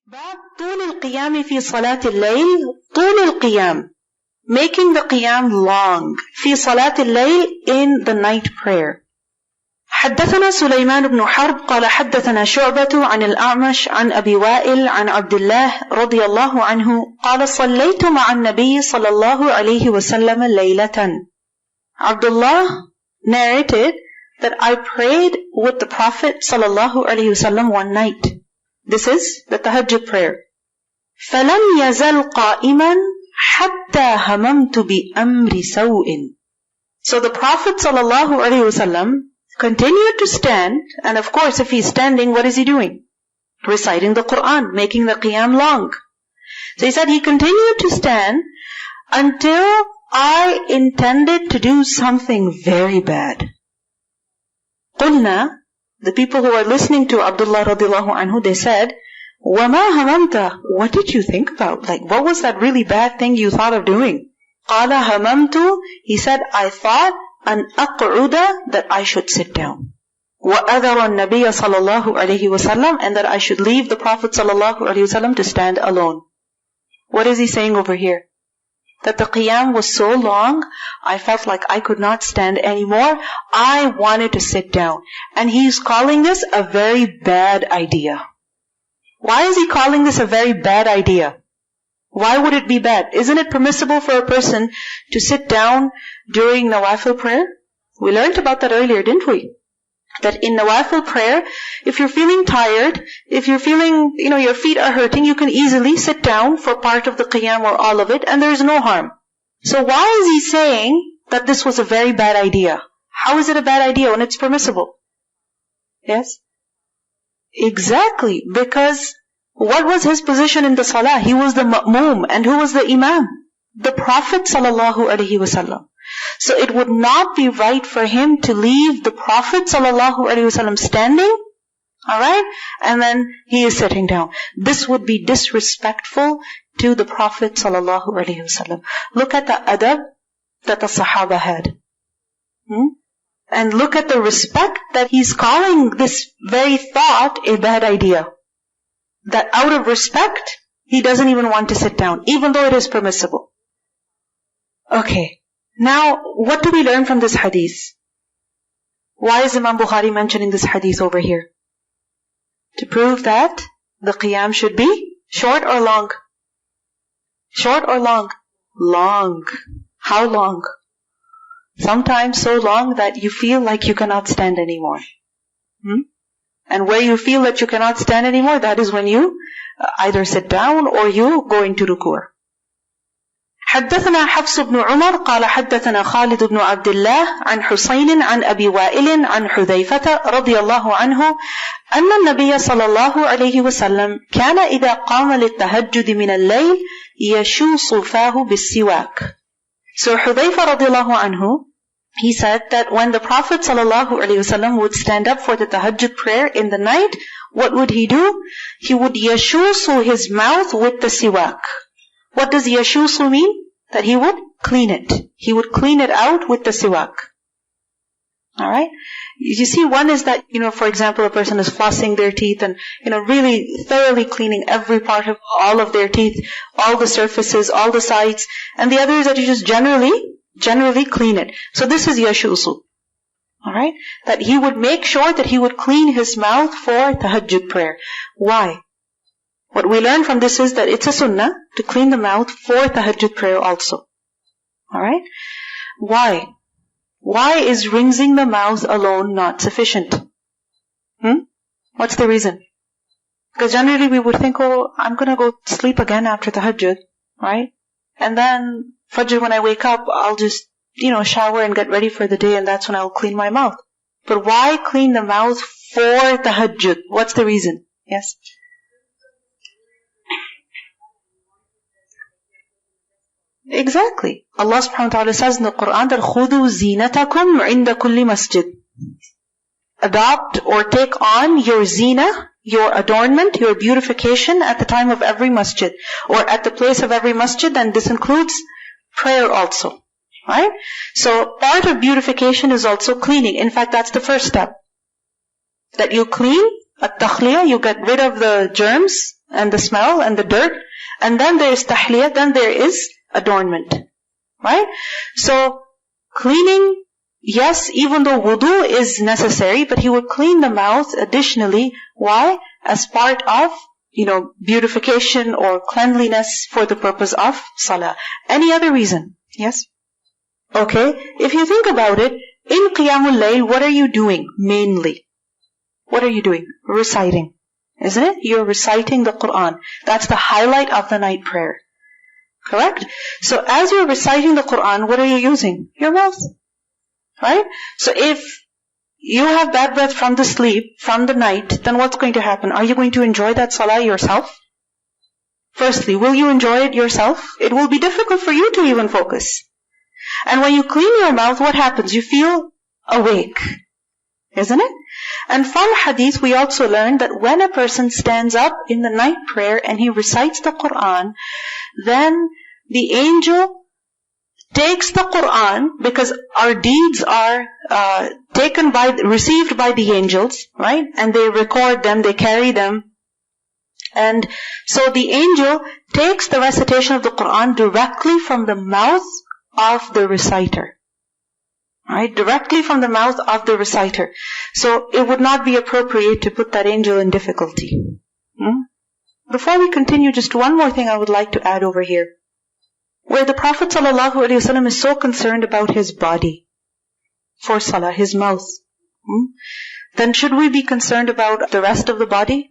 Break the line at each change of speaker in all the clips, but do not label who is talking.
باب طول القيام في صلاة الليل. طول القيام, making the qiyam long في صلاة الليل, in the night prayer. حدثنا سليمان بن حرب قال حدثنا شعبة عن الأعمش عن أبي وائل عن عبد الله رضي الله عنه قال صليت مع النبي صلى الله عليه وسلم ليلة. Abdullah narrated that I prayed with the Prophet صلى الله عليه وسلم one night. This is the Tahajjud prayer. فلم يزل قائما حتى هممت بأمر سوء. So the Prophet صلى الله عليه وسلم continued to stand, and of course if he's standing, what is he doing? Reciting the Quran, making the qiyam long. So he said he continued to stand until I intended to do something very bad. قلنا, the people who are listening to Abdullah radiallahu anhu, they said, وَمَا هَمَمْتَ? What did you think about? Like, what was that really bad thing you thought of doing? قَالَ هَمَمْتُ, he said, I thought أن أقعد, that I should sit down. وأذر النبي صلى الله عليه وسلم, and that I should leave the Prophet صلى الله عليه وسلم to stand alone. What is he saying over here? That the qiyam was so long, I felt like I could not stand anymore. I wanted to sit down. And he's calling this a very bad idea. Why is he calling this a very bad idea? Why would it be bad? Isn't it permissible for a person to sit down during nawafil prayer? We learned about that earlier, didn't we? That in nawafil prayer, if you're feeling tired, if you're feeling, your feet are hurting, you can easily sit down for part of the qiyam or all of it, and there's no harm. So why is he saying that this was a very bad idea? How is it a bad idea when it's permissible? Yes? Exactly, because what was his position in the salah? He was the ma'moom, and who was the imam? The Prophet sallallahu alaihi wasallam. So it would not be right for him to leave the Prophet sallallahu alaihi wasallam standing, alright, and then he is sitting down. This would be disrespectful to the Prophet sallallahu alaihi wasallam. Look at the adab that the Sahaba had. And look at the respect that he's calling this very thought a bad idea. That out of respect, he doesn't even want to sit down, even though it is permissible. Okay, now what do we learn from this hadith? Why is Imam Bukhari mentioning this hadith over here? To prove that the qiyam should be short or long? Short or long? Long. How long? Sometimes so long that you feel like you cannot stand anymore. And where you feel that you cannot stand anymore, that is when you either sit down or you go into ruku'. حدثنا حفص بن عمر قال حدثنا خالد بن عبد الله عن حسين عن أبي وائل عن حذيفة رضي الله عنه أن النبي صلى الله عليه وسلم كان إذا قام للتهجد من الليل يشوص فاه بالسواك. So Hudhayfa radiallahu anhu, he said that when the Prophet sallallahu alaihi wasallam would stand up for the tahajjud prayer in the night, what would he do? He would yashusu his mouth with the siwak. What does yashusu mean? That he would clean it. He would clean it out with the siwak. Alright? You see, one is that, for example, a person is flossing their teeth and, really thoroughly cleaning every part of all of their teeth, all the surfaces, all the sides. And the other is that you just generally clean it. So this is yashusu. Alright? That he would make sure that he would clean his mouth for tahajjud prayer. Why? What we learn from this is that it's a sunnah to clean the mouth for tahajjud prayer also. Alright? Why? Why is rinsing the mouth alone not sufficient? What's the reason? Because generally we would think, I'm going to go sleep again after tahajjud, right? And then fajr when I wake up, I'll just, shower and get ready for the day, and that's when I'll clean my mouth. But why clean the mouth for tahajjud? What's the reason? Yes? Exactly. Allah subhanahu wa ta'ala says in the Quran that خُذُوا زِينَتَكُمْ عِنْدَ كُلِّ مَسْجِدٍ. Adopt or take on your zina, your adornment, your beautification at the time of every masjid, or at the place of every masjid, and this includes prayer also. Right? So part of beautification is also cleaning. In fact, that's the first step. That you clean, at-takhliyah, you get rid of the germs and the smell and the dirt. And then there is tahliyah, then there is adornment. Right? So, cleaning, yes, even though wudu is necessary, but he would clean the mouth additionally. Why? As part of, beautification or cleanliness for the purpose of salah. Any other reason? Yes? Okay. If you think about it, in Qiyamul Layl, what are you doing mainly? What are you doing? Reciting. Isn't it? You're reciting the Quran. That's the highlight of the night prayer. Correct? So as you're reciting the Quran, what are you using? Your mouth. Right? So if you have bad breath from the sleep, from the night, then what's going to happen? Are you going to enjoy that salah yourself? Firstly, will you enjoy it yourself? It will be difficult for you to even focus. And when you clean your mouth, what happens? You feel awake. Isn't it? And from hadith, we also learned that when a person stands up in the night prayer and he recites the Quran, then the angel takes the Quran, because our deeds are received by the angels, right? And they record them, they carry them. And so the angel takes the recitation of the Quran directly from the mouth of the reciter. Right? Directly from the mouth of the reciter. So it would not be appropriate to put that angel in difficulty. Before we continue, just one more thing I would like to add over here. Where the Prophet ﷺ is so concerned about his body for salah, his mouth, then should we be concerned about the rest of the body?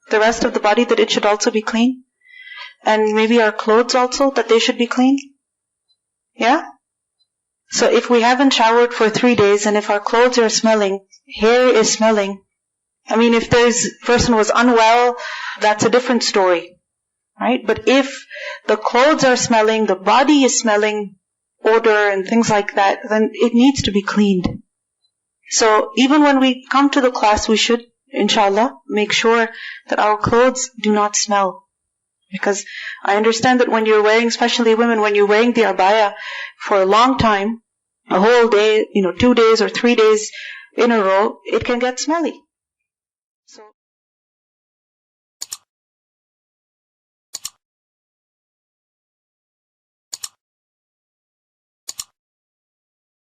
The rest of the body, that it should also be clean? And maybe our clothes also, that they should be clean? Yeah? So if we haven't showered for 3 days, and if our clothes are smelling, hair is smelling, if this person was unwell, that's a different story. Right? But if the clothes are smelling, the body is smelling odor and things like that, then it needs to be cleaned. So even when we come to the class, we should, inshallah, make sure that our clothes do not smell. Because I understand that when you're wearing, especially women, when you're wearing the abaya for a long time, a whole day, 2 days or 3 days in a row, it can get smelly.